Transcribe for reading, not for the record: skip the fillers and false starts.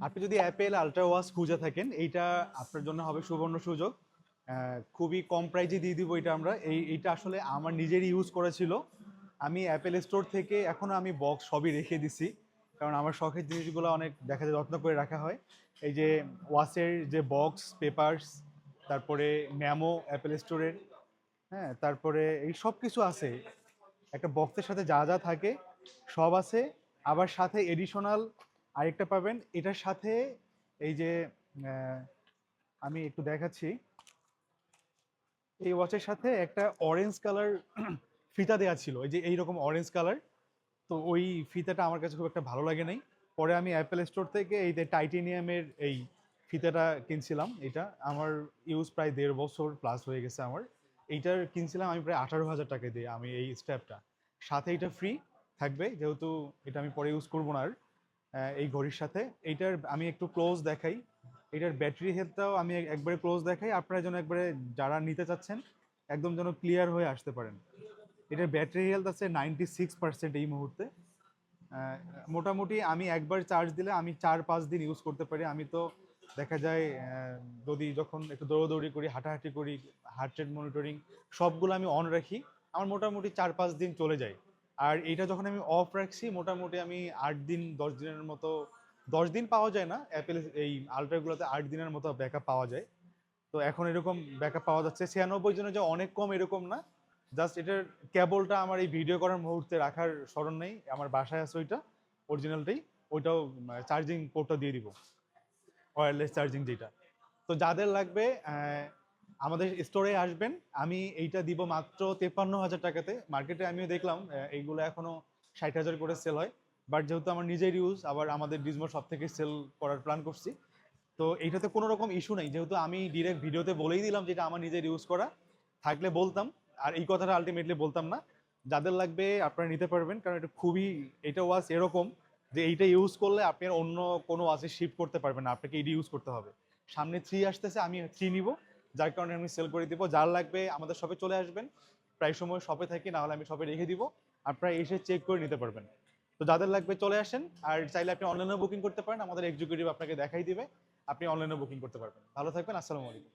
আপনি যদি Apple ultra watch খুঁজে থাকেন, এইটা আপনার জন্য হবে সুবর্ণ সুযোগ। খুবই কম প্রাইজে দিয়ে দিব এটা আমরা। এইটা আসলে আমার নিজেরই ইউজ করেছিল। আমি অ্যাপেল স্টোর থেকে এখনও আমি বক্স সবই রেখে দিছি, কারণ আমার শখের জিনিসগুলো অনেক দেখা যায় যত্ন করে রাখা হয়। এই যে ওয়াচের যে বক্স পেপারস, তারপরে ম্যামো অ্যাপেল স্টোরের, হ্যাঁ, তারপরে এই সব কিছু আছে। একটা বক্সের সাথে যা যা থাকে সব আছে। আবার সাথে এডিশনাল আরেকটা পাবেন এটার সাথে। এই যে আহ, আমি একটু দেখাচ্ছি, এই ওয়াচের সাথে একটা অরেঞ্জ কালার ফিতা দেওয়া ছিল, এই যে এইরকম অরেঞ্জ কালার। তো ওই ফিতাটা আমার কাছে খুব একটা ভালো লাগে নাই। পরে আমি অ্যাপেল স্টোর থেকে এই যে টাইটেনিয়ামের এই ফিতাটা কিনছিলাম। এটা আমার ইউজ প্রায় 1.5 বছর প্লাস হয়ে গেছে আমার। এইটার কিনছিলাম আমি প্রায় 18,000 টাকা দিয়ে। আমি এই স্ট্র্যাপটা সাথে এটা ফ্রি থাকবে, যেহেতু এটা আমি পরে ইউজ করবো না আর। এই ঘড়ির সাথে এইটার আমি একটু ক্লোজ দেখাই। এটার ব্যাটারি হেলথটাও আমি একবারে ক্লোজ দেখাই, আপনারা যেন একবারে যারা নিতে চাচ্ছেন একদম যেন ক্লিয়ার হয়ে আসতে পারেন। এটার ব্যাটারি হেলথ আছে 96% এই মুহূর্তে। আহ, মোটামুটি আমি একবার চার্জ দিলে আমি 4-5 দিন ইউজ করতে পারি। আমি তো দেখা যায় যদি যখন একটু দৌড়াদৌড়ি করি, হাঁটাহাঁটি করি, হার্ট রেট মনিটরিং সবগুলো আমি অন রাখি, আমার মোটামুটি 4-5 দিন চলে যায়। আর এটা যখন আমি অফ রাখছি মোটামুটি আমি 8 দিন 10 দিনের মতো, 10 দিন পাওয়া যায় না অ্যাপেল এই আলট্রাগুলোতে, 8 দিনের মতো ব্যাকআপ পাওয়া যায়। তো এখন এরকম ব্যাকআপ পাওয়া যাচ্ছে 96 জন্য, যে অনেক কম এরকম না। জাস্ট এটার কেবলটা আমার এই ভিডিও করার মুহূর্তে রাখার স্মরণ নেই, আমার বাসায় আছে ওইটা অরিজিনালটাই। ওইটাও চার্জিং পোর্টটা দিয়ে দিব, ওয়্যারলেস চার্জিং যেটা। তো যাদের লাগবে আমাদের স্টোরে আসবেন। আমি এইটা দিব মাত্র 53,000 টাকাতে। মার্কেটে আমিও দেখলাম এইগুলো এখনো 60,000 করে সেল হয়। বাট যেহেতু আমার নিজের ইউজ, আবার আমাদের ডিজমো সব থেকে সেল করার প্ল্যান করছি। তো এইটাতে কোনো রকম ইস্যু নেই, যেহেতু আমি ডিরেক্ট ভিডিওতে বলেই দিলাম যেটা আমার নিজের ইউজ করা। থাকলে বলতাম, আর এই কথাটা আলটিমেটলি বলতাম না। যাদের লাগবে আপনারা নিতে পারবেন, কারণ এটা খুবই, এটা ওয়াচ এরকম যে এইটা ইউজ করলে আপনি আর অন্য কোনো ওয়াচে শিফট করতে পারবেন না, আপনাকে এটি ইউজ করতে হবে। সামনে 3 আসতেছে, আমি 3 নিব, যার কারণে আমি সেল করে দিব। যার লাগবে আমাদের শপে চলে আসবেন, প্রায় সময় শপে থাকি, না হলে আমি শপে রেখে দিব, আপনারা এসে চেক করে নিতে পারবেন। তো যাদের লাগবে চলে আসেন। আর চাইলে আপনি অনলাইনে বুকিং করতে পারেন, আমাদের এক্সিকিউটিভ আপনাকে দেখাই দিবে, আপনি অনলাইনে বুকিং করতে পারবেন। ভালো থাকবেন, আসসালামু আলাইকুম।